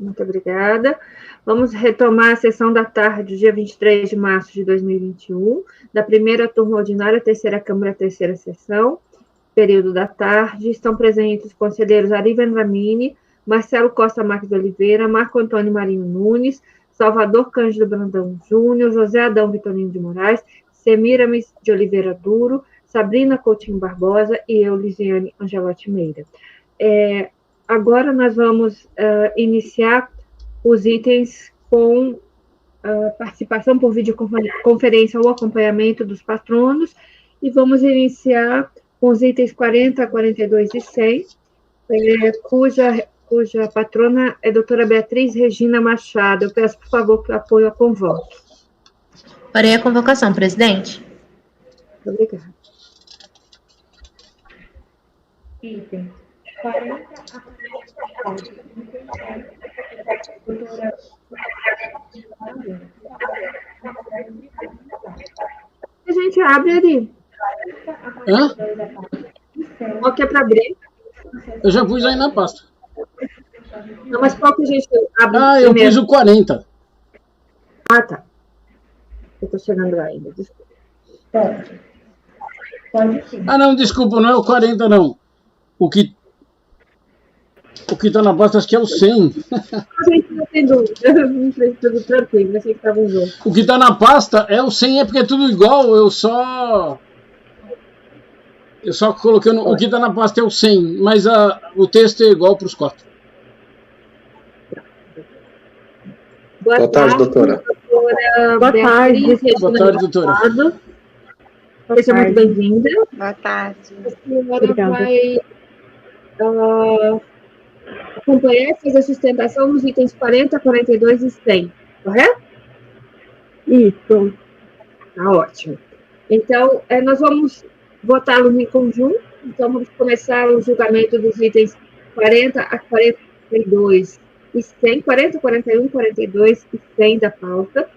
Muito obrigada. Vamos retomar a sessão da tarde, dia 23 de março de 2021, da primeira turma ordinária, terceira Câmara, terceira sessão, período da tarde. Estão presentes os conselheiros Ari Vendramini, Marcelo Costa Marques de Oliveira, Marco Antônio Marinho Nunes, Salvador Cândido Brandão Júnior, José Adão Vitorino de Moraes, Semiramis de Oliveira Duro, Sabrina Coutinho Barbosa e eu, Lisiane Angelotti Meira. Agora nós vamos iniciar os itens com participação por videoconferência ou acompanhamento dos patronos, e vamos iniciar com os itens 40, 42 e 100, cuja patrona é a doutora Beatriz Regina Machado. Eu peço, por favor, que o apoio a convoque. Farei a convocação, presidente. Muito obrigada. Item 40 a 44. A gente abre ali. Hã? Qual que é para abrir? Eu já pus aí na pasta. Não, mas qual que a gente abre eu pus o 40. Ah, tá. Eu estou chegando lá ainda, desculpa. Pode sim. Não, desculpa, não é o 40, não. O que tá na pasta acho que é o 100. A gente não tem dúvida. Não sei se tudo tranquilo, achei que estava junto. O que tá na pasta é o 100, é porque é tudo igual, eu só coloquei o que tá na pasta é o 100, mas o texto é igual para os 4. Boa tarde, doutora. Boa tarde. Boa tarde, doutora. Seja muito bem-vinda. Boa tarde. A senhora vai acompanhar e fazer a sustentação nos itens 40, 42 e 100, correto? Isso. Tá ótimo. Então, nós vamos votá-los em conjunto. Então, vamos começar o julgamento dos itens 40 a 42 e 100, 40, 41, 42 e 100 da pauta,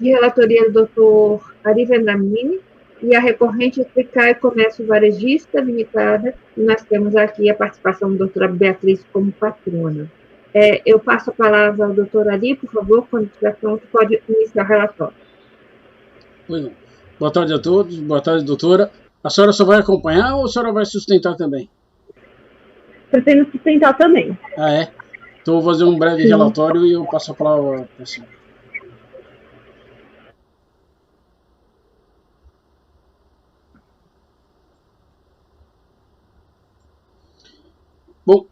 de relatoria do doutor Ari Vendramini, e a recorrente Tricai Comércio Varejista Limitada, e nós temos aqui a participação da doutora Beatriz como patrona. Eu passo a palavra ao doutor Ari, por favor, quando estiver pronto, pode iniciar o relatório. Boa tarde a todos, boa tarde, doutora. A senhora só vai acompanhar ou a senhora vai sustentar também? Pretendo sustentar também. É? Então eu vou fazer um breve relatório e eu passo a palavra para a senhora. Bom,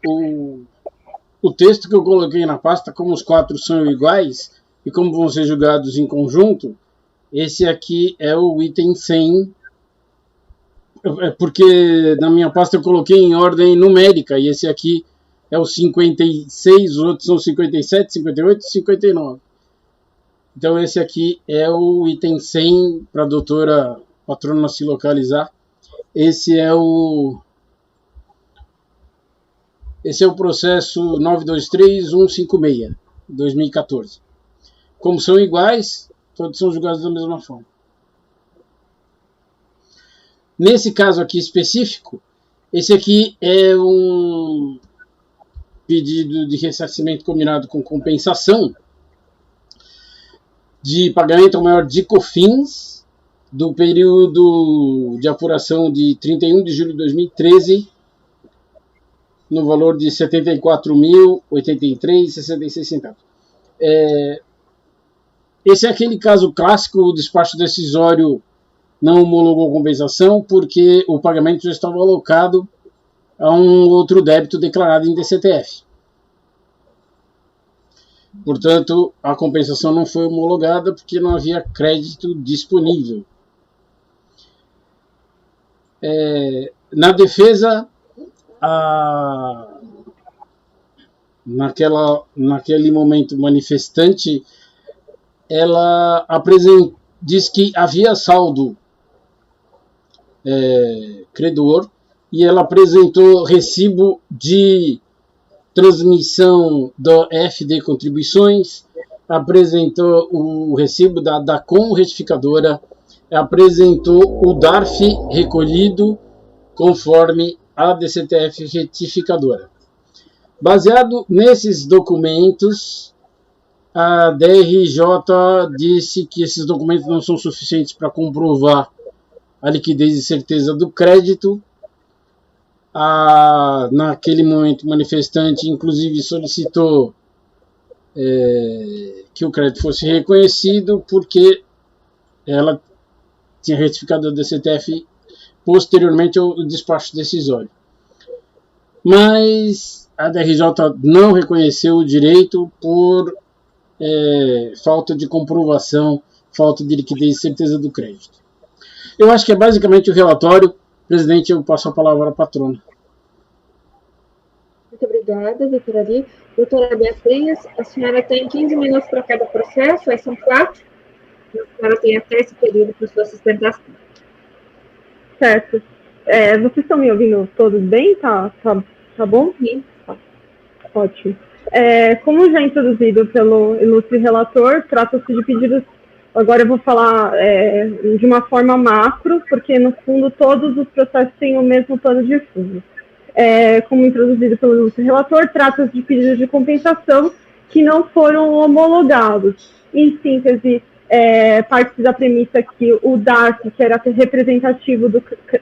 o texto que eu coloquei na pasta, como os 4 são iguais e como vão ser julgados em conjunto, esse aqui é o item 100, porque na minha pasta eu coloquei em ordem numérica, e esse aqui é o 56, os outros são 57, 58 e 59. Então esse aqui é o item 100, para a doutora patrona se localizar. Esse é o processo 923-156, 2014. Como são iguais, todos são julgados da mesma forma. Nesse caso aqui específico, esse aqui é um pedido de ressarcimento combinado com compensação de pagamento maior de COFINS do período de apuração de 31 de julho de 2013, no valor de R$ 74.083,66. Esse é aquele caso clássico, o despacho decisório não homologou compensação porque o pagamento já estava alocado a um outro débito declarado em DCTF. Portanto, a compensação não foi homologada porque não havia crédito disponível. Na defesa, naquele momento manifestante, ela diz que havia saldo credor, e ela apresentou recibo de transmissão do FD Contribuições, apresentou o recibo da DACOM Retificadora, apresentou o DARF recolhido conforme a DCTF Retificadora. Baseado nesses documentos, a DRJ disse que esses documentos não são suficientes para comprovar a liquidez e certeza do crédito. Naquele momento, o manifestante, inclusive, solicitou que o crédito fosse reconhecido porque ela tinha retificado a DCTF posteriormente ao despacho decisório. Mas a DRJ não reconheceu o direito por falta de comprovação, falta de liquidez e certeza do crédito. Eu acho que é basicamente o relatório. Presidente, eu passo a palavra à patrona. Muito obrigada, doutora Ari. Doutora Beatriz, a senhora tem 15 minutos para cada processo, aí são 4. A senhora tem até esse período para sua sustentação. Certo. Vocês estão me ouvindo todos bem? Tá bom? Sim. Tá. Ótimo. Como já introduzido pelo ilustre relator, trata-se de pedidos. Agora eu vou falar de uma forma macro, porque no fundo todos os processos têm o mesmo plano de fundo. Como introduzido pelo ilustre relator, trata-se de pedidos de compensação que não foram homologados. Em síntese, parte da premissa que o DARF, que era representativo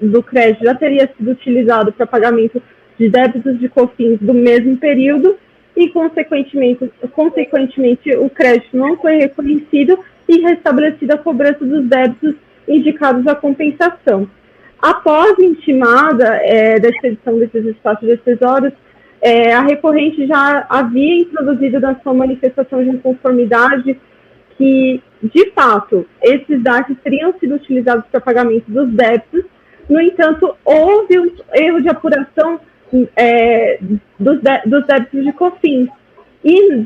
do crédito, já teria sido utilizado para pagamento de débitos de COFINS do mesmo período e, consequentemente, o crédito não foi reconhecido e restabelecida a cobrança dos débitos indicados à compensação. Após intimada da expedição desses despachos decisórios, a recorrente já havia introduzido na sua manifestação de inconformidade que, de fato, esses DARFs teriam sido utilizados para pagamento dos débitos. No entanto, houve um erro de apuração dos débitos de COFINS. E,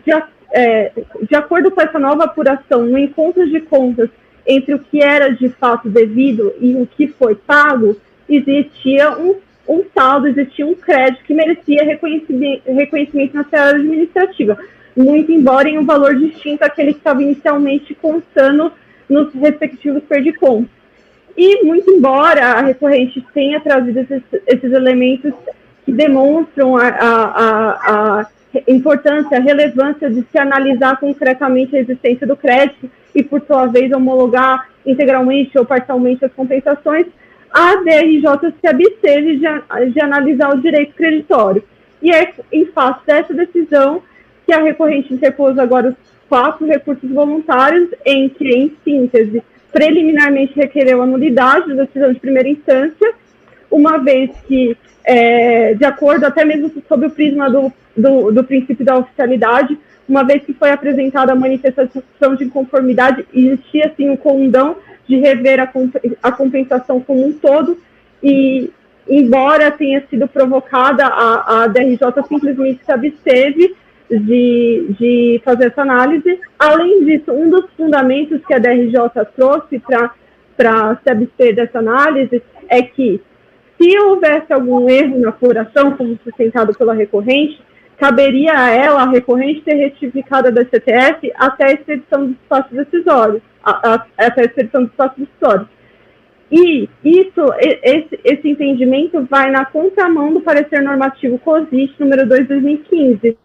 de acordo com essa nova apuração, no encontro de contas entre o que era de fato devido e o que foi pago, existia um saldo, existia um crédito que merecia reconhecimento na seara administrativa, muito embora em um valor distinto àquele que estava inicialmente constando nos respectivos perdicontos. E muito embora a recorrente tenha trazido esses elementos que demonstram a importância, a relevância de se analisar concretamente a existência do crédito e, por sua vez, homologar integralmente ou parcialmente as compensações, a DRJ se absteve de analisar o direito creditório. E é em face dessa decisão que a recorrente interpôs agora os 4 recursos voluntários, em que, em síntese, preliminarmente requereu a nulidade da decisão de primeira instância, uma vez que, de acordo até mesmo sob o prisma do princípio da oficialidade, uma vez que foi apresentada a manifestação de inconformidade, existia, sim, um condão de rever a compensação como um todo, e, embora tenha sido provocada, a DRJ simplesmente se absteve de fazer essa análise. Além disso, um dos fundamentos que a DRJ trouxe para se abster dessa análise é que, se houvesse algum erro na apuração, como sustentado pela recorrente, caberia a ela, a recorrente, ter retificado a DCTF até a expedição dos despachos decisórios. Até a expedição dos despachos decisórios. E esse entendimento vai na contramão do parecer normativo COSIT número 2/2015,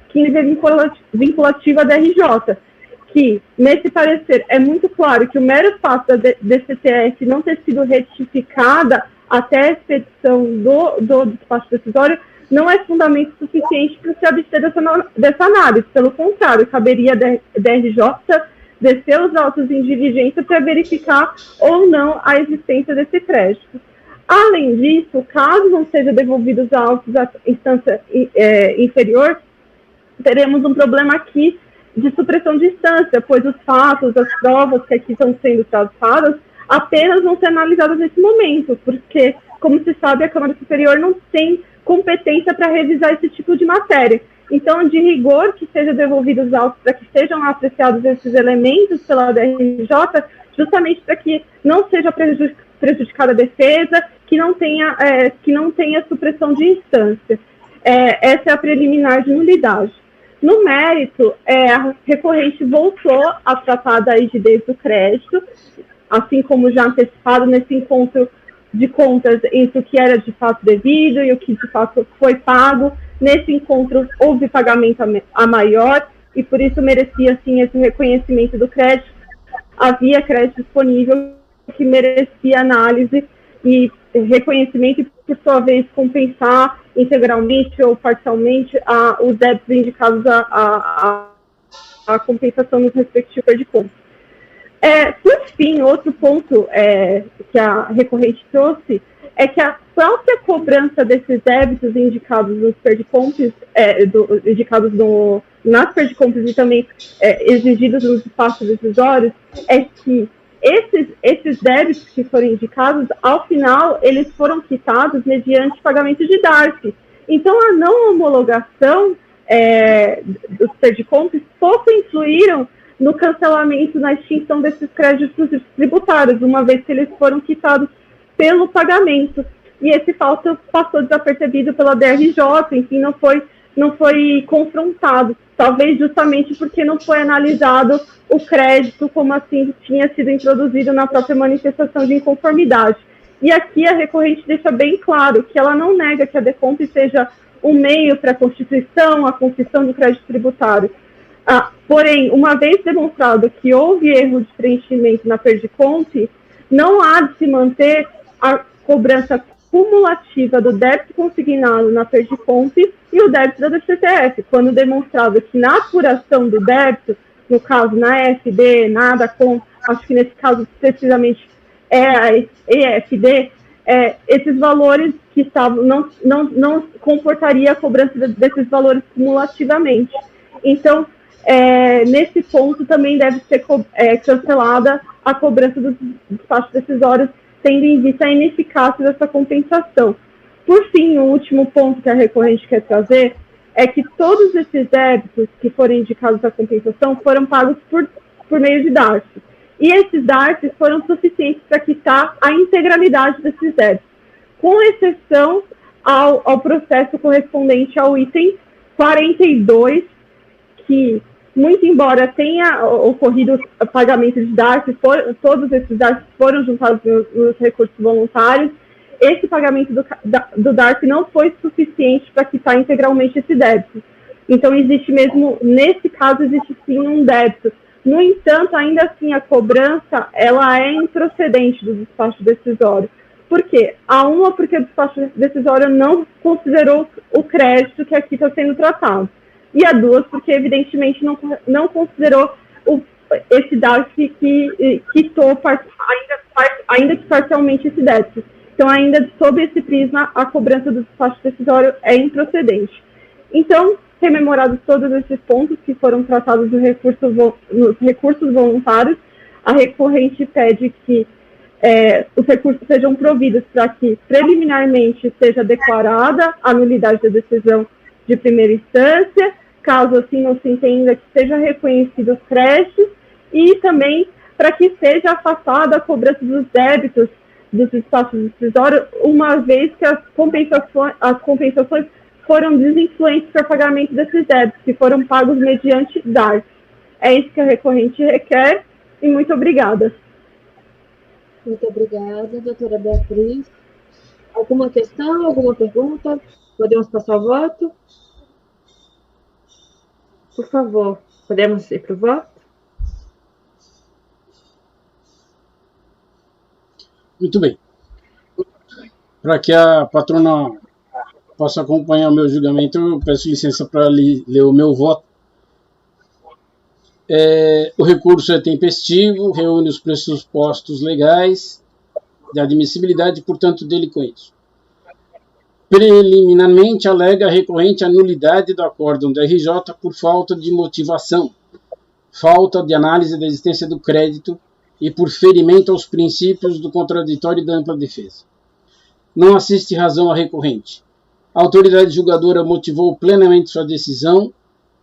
que é vinculativo à DRJ, que, nesse parecer, é muito claro que o mero fato da DCTF não ter sido retificada até a expedição do despacho decisório não é fundamento suficiente para se abster dessa análise. Pelo contrário, caberia a DRJ descer os autos em diligência para verificar ou não a existência desse crédito. Além disso, caso não sejam devolvidos autos à instância inferior, teremos um problema aqui de supressão de instância, pois os fatos, as provas que aqui estão sendo tratadas, apenas vão ser analisadas nesse momento, porque, como se sabe, a Câmara Superior não tem competência para revisar esse tipo de matéria. Então, de rigor, que sejam devolvidos autos para que sejam apreciados esses elementos pela DRJ, justamente para que não seja prejudicada a defesa, que não tenha supressão de instância. Essa é a preliminar de nulidade. No mérito, a recorrente voltou a tratar da rigidez do crédito, assim como já antecipado nesse encontro de contas entre o que era de fato devido e o que de fato foi pago, Nesse encontro houve pagamento a maior e por isso merecia sim esse reconhecimento do crédito. Havia crédito disponível que merecia análise e reconhecimento e, por sua vez, compensar integralmente ou parcialmente os débitos indicados à compensação nos respectivos de contas. Por fim, outro ponto que a recorrente trouxe é que a própria cobrança desses débitos indicados nos perdicontes, indicados nas perdicontes e também exigidos nos espaços decisórios, é que esses débitos que foram indicados, ao final, eles foram quitados mediante pagamento de DARF. Então, a não homologação dos perdicontes pouco influíram no cancelamento, na extinção desses créditos tributários, uma vez que eles foram quitados pelo pagamento. E esse fato passou desapercebido pela DRJ, enfim, não foi confrontado, talvez justamente porque não foi analisado o crédito como assim tinha sido introduzido na própria manifestação de inconformidade. E aqui a recorrente deixa bem claro que ela não nega que a DECOMP seja um meio para a constituição, a confissão do crédito tributário. Porém, uma vez demonstrado que houve erro de preenchimento na PERDICOMP, não há de se manter a cobrança cumulativa do débito consignado na PERDICOMP e o débito da DCTF, quando demonstrado que na apuração do débito, no caso na EFD, nada com, acho que nesse caso precisamente é a EFD, esses valores que estavam, não comportaria a cobrança desses valores cumulativamente. Então, nesse ponto também deve ser cancelada a cobrança dos despachos decisórios, tendo em vista a ineficácia dessa compensação. Por fim, o último ponto que a recorrente quer trazer é que todos esses débitos que foram indicados à compensação foram pagos por meio de DARF. E esses DARFs foram suficientes para quitar a integralidade desses débitos, com exceção ao processo correspondente ao item 42, que, muito embora tenha ocorrido o pagamento de DARF, todos esses DARFs foram juntados nos recursos voluntários, esse pagamento do DARF não foi suficiente para quitar integralmente esse débito. Então, existe mesmo, nesse caso, existe sim um débito. No entanto, ainda assim, a cobrança, ela é improcedente do despacho decisório. Por quê? Porque o despacho decisório não considerou o crédito que aqui está sendo tratado. E a duas, porque, evidentemente, não considerou esse DARF que quitou, ainda que parcialmente, esse débito. Então, ainda sob esse prisma, a cobrança do despacho decisório é improcedente. Então, rememorados todos esses pontos que foram tratados nos recursos voluntários, a recorrente pede que os recursos sejam providos para que, preliminarmente, seja declarada a nulidade da decisão de primeira instância, caso assim não se entenda, que seja reconhecido os créditos, e também para que seja afastada a cobrança dos débitos dos despachos decisórios, uma vez que as compensações foram desinfluentes para o pagamento desses débitos, que foram pagos mediante DARF. É isso que a recorrente requer, e muito obrigada. Muito obrigada, doutora Beatriz. Alguma questão, alguma pergunta? Podemos passar o voto? Por favor, podemos ir para o voto? Muito bem. Para que a patrona possa acompanhar o meu julgamento, eu peço licença para ler o meu voto. O recurso é tempestivo, reúne os pressupostos legais de admissibilidade, portanto, dele com isso. Preliminarmente, alega a recorrente a nulidade do acórdão da RJ por falta de motivação, falta de análise da existência do crédito e por ferimento aos princípios do contraditório e da ampla defesa. Não assiste razão à recorrente. A autoridade julgadora motivou plenamente sua decisão,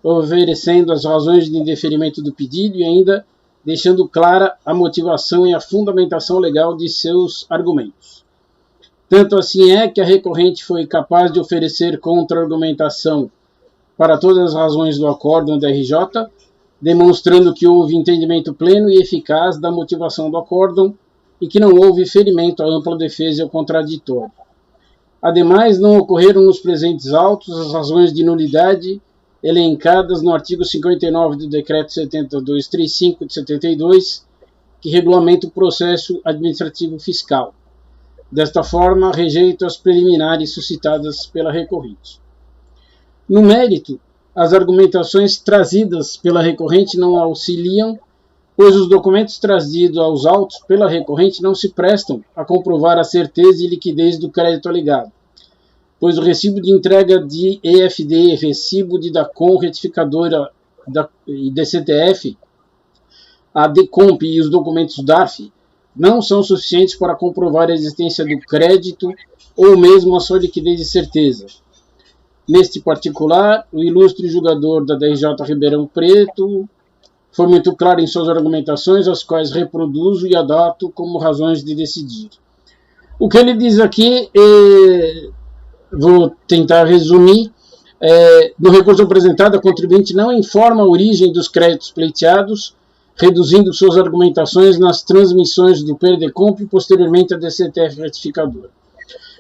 oferecendo as razões de indeferimento do pedido e ainda deixando clara a motivação e a fundamentação legal de seus argumentos. Tanto assim é que a recorrente foi capaz de oferecer contra-argumentação para todas as razões do acórdão da RJ, demonstrando que houve entendimento pleno e eficaz da motivação do acórdão e que não houve ferimento à ampla defesa e ao contraditório. Ademais, não ocorreram nos presentes autos as razões de nulidade elencadas no artigo 59 do Decreto 7235 de 72, que regulamenta o processo administrativo fiscal. Desta forma, rejeito as preliminares suscitadas pela recorrente. No mérito, as argumentações trazidas pela recorrente não auxiliam, pois os documentos trazidos aos autos pela recorrente não se prestam a comprovar a certeza e liquidez do crédito alegado, pois o recibo de entrega de EFD, recibo de DACOM, retificadora e DCTF, a DECOMP e os documentos DARF não são suficientes para comprovar a existência do crédito ou mesmo a sua liquidez e certeza. Neste particular, o ilustre julgador da DRJ Ribeirão Preto foi muito claro em suas argumentações, as quais reproduzo e adoto como razões de decidir. O que ele diz aqui, vou tentar resumir, no recurso apresentado, a contribuinte não informa a origem dos créditos pleiteados, reduzindo suas argumentações nas transmissões do PERDECOMP e posteriormente a DCTF retificadora.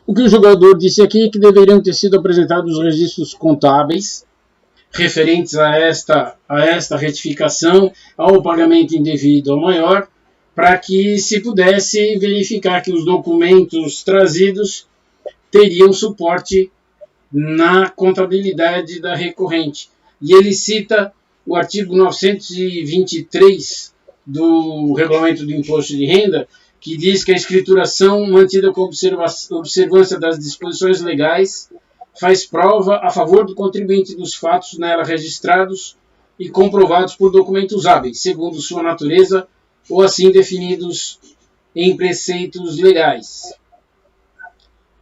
O que o julgador disse aqui é que deveriam ter sido apresentados os registros contábeis referentes a esta retificação, ao pagamento indevido ao maior, para que se pudesse verificar que os documentos trazidos teriam suporte na contabilidade da recorrente. E ele cita o artigo 923 do Regulamento do Imposto de Renda, que diz que a escrituração mantida com observância das disposições legais faz prova a favor do contribuinte dos fatos nela registrados e comprovados por documentos hábeis, segundo sua natureza ou assim definidos em preceitos legais.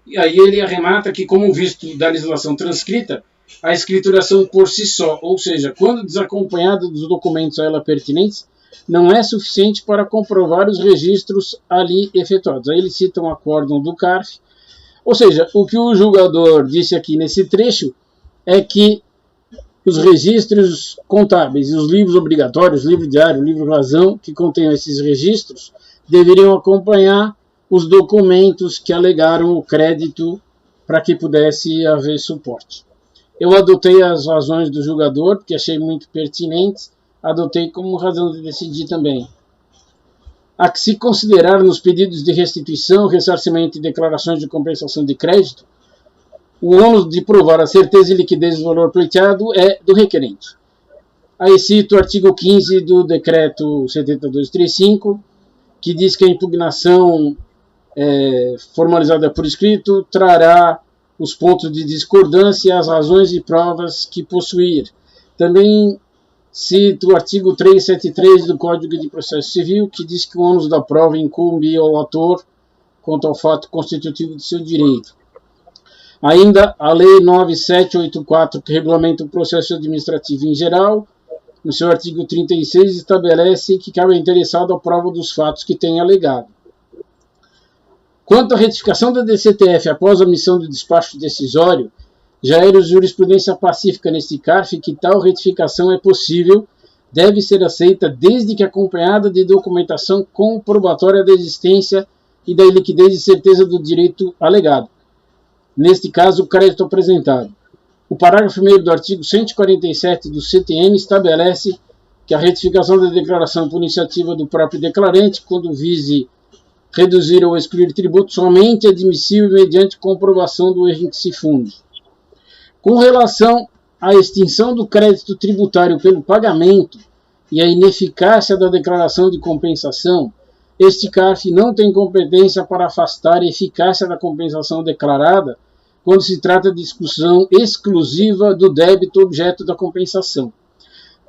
E aí ele arremata que, como visto da legislação transcrita, a escrituração por si só, ou seja, quando desacompanhada dos documentos a ela pertinentes, não é suficiente para comprovar os registros ali efetuados. Aí ele cita um acórdão do CARF. Ou seja, o que o julgador disse aqui nesse trecho é que os registros contábeis e os livros obrigatórios, livro diário, livro razão, que contenham esses registros, deveriam acompanhar os documentos que alegaram o crédito para que pudesse haver suporte. Eu adotei as razões do julgador, porque achei muito pertinentes, adotei como razão de decidir também. Há que se considerar nos pedidos de restituição, ressarcimento e declarações de compensação de crédito, o ônus de provar a certeza e liquidez do valor pleiteado é do requerente. Aí cito o artigo 15 do Decreto 7235, que diz que a impugnação formalizada por escrito trará os pontos de discordância e as razões e provas que possuir. Também cito o artigo 373 do Código de Processo Civil, que diz que o ônus da prova incumbe ao autor quanto ao fato constitutivo de seu direito. Ainda a Lei 9784, que regulamenta o processo administrativo em geral, no seu artigo 36, estabelece que cabe ao interessado a prova dos fatos que tenha alegado. Quanto à retificação da DCTF após a emissão do despacho decisório, já era jurisprudência pacífica neste CARF que tal retificação é possível, deve ser aceita desde que acompanhada de documentação comprobatória da existência e da iliquidez e certeza do direito alegado. Neste caso, o crédito apresentado. O parágrafo 1º do artigo 147 do CTN estabelece que a retificação da declaração por iniciativa do próprio declarante, quando vise reduzir ou excluir tributo, somente admissível mediante comprovação do erro em que se funde. Com relação à extinção do crédito tributário pelo pagamento e a ineficácia da declaração de compensação, este CARF não tem competência para afastar a eficácia da compensação declarada quando se trata de discussão exclusiva do débito objeto da compensação.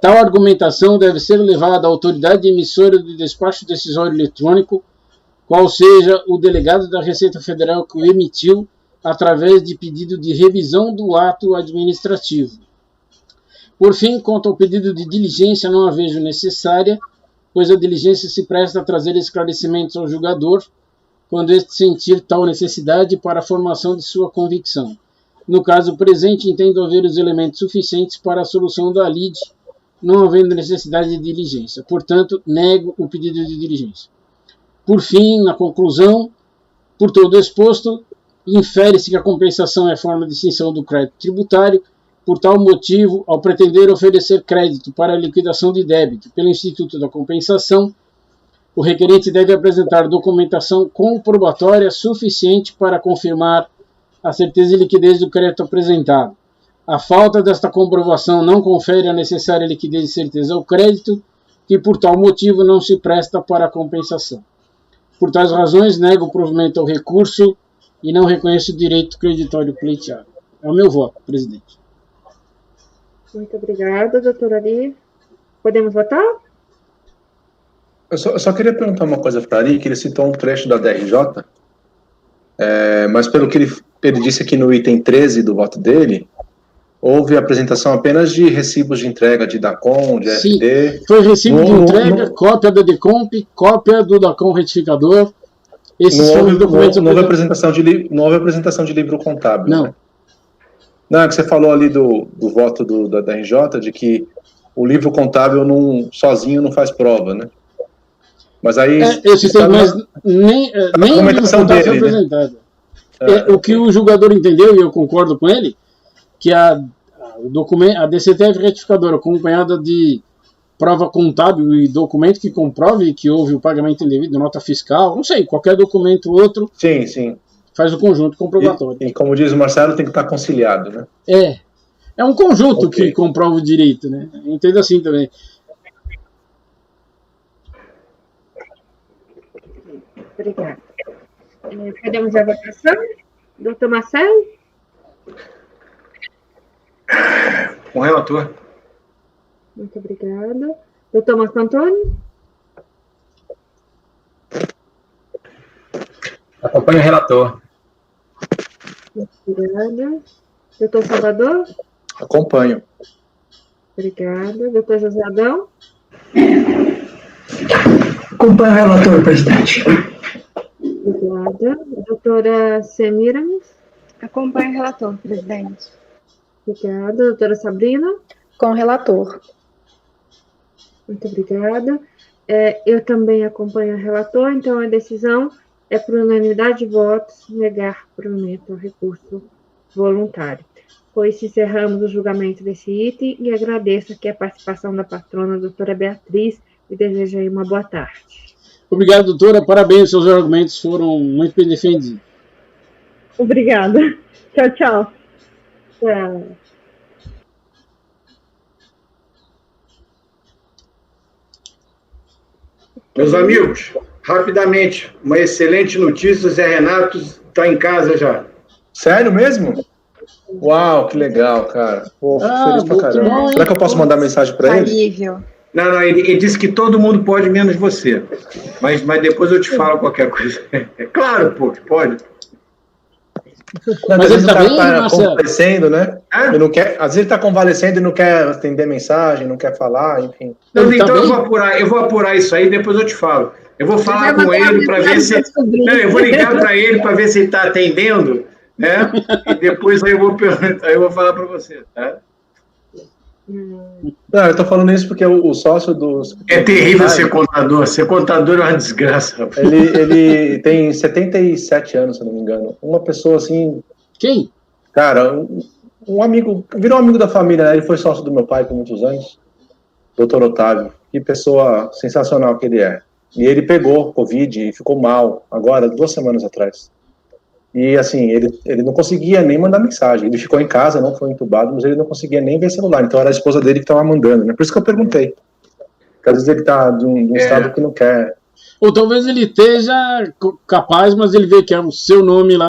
Tal argumentação deve ser levada à autoridade emissora do despacho decisório eletrônico, qual seja o delegado da Receita Federal que o emitiu, através de pedido de revisão do ato administrativo. Por fim, quanto ao pedido de diligência, não a vejo necessária, pois a diligência se presta a trazer esclarecimentos ao julgador, quando este sentir tal necessidade para a formação de sua convicção. No caso presente, entendo haver os elementos suficientes para a solução da lide, não havendo necessidade de diligência. Portanto, nego o pedido de diligência. Por fim, na conclusão, por todo exposto, infere-se que a compensação é forma de extinção do crédito tributário. Por tal motivo, ao pretender oferecer crédito para a liquidação de débito pelo Instituto da Compensação, o requerente deve apresentar documentação comprobatória suficiente para confirmar a certeza de liquidez do crédito apresentado. A falta desta comprovação não confere a necessária liquidez e certeza ao crédito, que por tal motivo não se presta para a compensação. Por tais razões, nego o provimento ao recurso e não reconheço o direito creditório pleiteado. É o meu voto, presidente. Muito obrigada, doutora Ari. Podemos votar? Eu só queria perguntar uma coisa para a Ari, que ele citou um trecho da DRJ, mas pelo que ele disse aqui no item 13 do voto dele, houve apresentação apenas de recibos de entrega de DACOM, de Sim, FD. foi recibo de entrega, cópia da DECOMP, cópia do DACOM retificador. Esses foram os documentos. Não houve apresentação de livro contábil. Não. Né? Não, é que você falou ali do voto da DRJ, de que o livro contábil sozinho não faz prova, né? Mas aí... mas nem a documentação dele, foi apresentada. O que o julgador entendeu, e eu concordo com ele, que a DCTF retificadora, acompanhada de prova contábil e documento que comprove que houve o pagamento indevido, nota fiscal, não sei, qualquer documento outro... Sim, sim. Faz o conjunto comprobatório. E como diz o Marcelo, tem que estar conciliado, né? É um conjunto que comprova o direito, né? Entendo assim também. Obrigada. Podemos ir à votação? Doutor Marcelo? Com o relator. Muito obrigada. Doutor Marco Antônio? Acompanho o relator. Obrigada. Doutor Salvador? Acompanho. Obrigada. Doutor José Adão? Acompanho o relator, presidente. Obrigada. Doutora Semiramis? Acompanho o relator, presidente. Obrigada. Doutora Sabrina? Com o relator. Muito obrigada. Eu também acompanho o relator, então a decisão é por unanimidade de votos negar provimento ao recurso voluntário. Com isso, encerramos o julgamento desse item e agradeço aqui a participação da patrona, a doutora Beatriz, e desejo aí uma boa tarde. Obrigado, doutora. Parabéns, seus argumentos foram muito bem defendidos. Obrigada. Tchau, tchau. Tchau. Meus amigos, rapidamente, uma excelente notícia, o Zé Renato está em casa já. Sério mesmo? Uau, que legal, cara. Pô, fico feliz pra caramba. Bom, será que eu posso mandar mensagem para ele? Alívio. Não, ele disse que todo mundo pode, menos você. Mas depois eu te falo qualquer coisa. Claro, pô, que pode. Não, Mas ele o tá cara bem, tá Marcelo? convalescendo, né? Ele não quer, às vezes ele tá convalescendo e não quer atender mensagem, não quer falar, enfim. Não, Ele tá então bem? eu vou apurar isso aí, depois eu te falo. Eu vou falar com ele para ver se... Não, eu vou ligar para ele para ver se ele está atendendo, né? E depois aí eu vou falar para você, tá? Não, eu tô falando isso porque o sócio dos... É terrível ser contador. Ser contador é uma desgraça. Ele tem 77 anos, se eu não me engano. Uma pessoa assim... Quem? Cara, um amigo... Virou amigo da família, né? Ele foi sócio do meu pai por muitos anos. Dr. Otávio. Que pessoa sensacional que ele é. E ele pegou Covid e ficou mal. Agora, 2 semanas atrás. E assim, ele não conseguia nem mandar mensagem. Ele ficou em casa, não foi entubado, mas ele não conseguia nem ver celular. Então era a esposa dele que estava mandando, né? Por isso que eu perguntei. Porque às vezes ele está de um estado que não quer. Ou talvez ele esteja capaz, mas ele vê que é o seu nome lá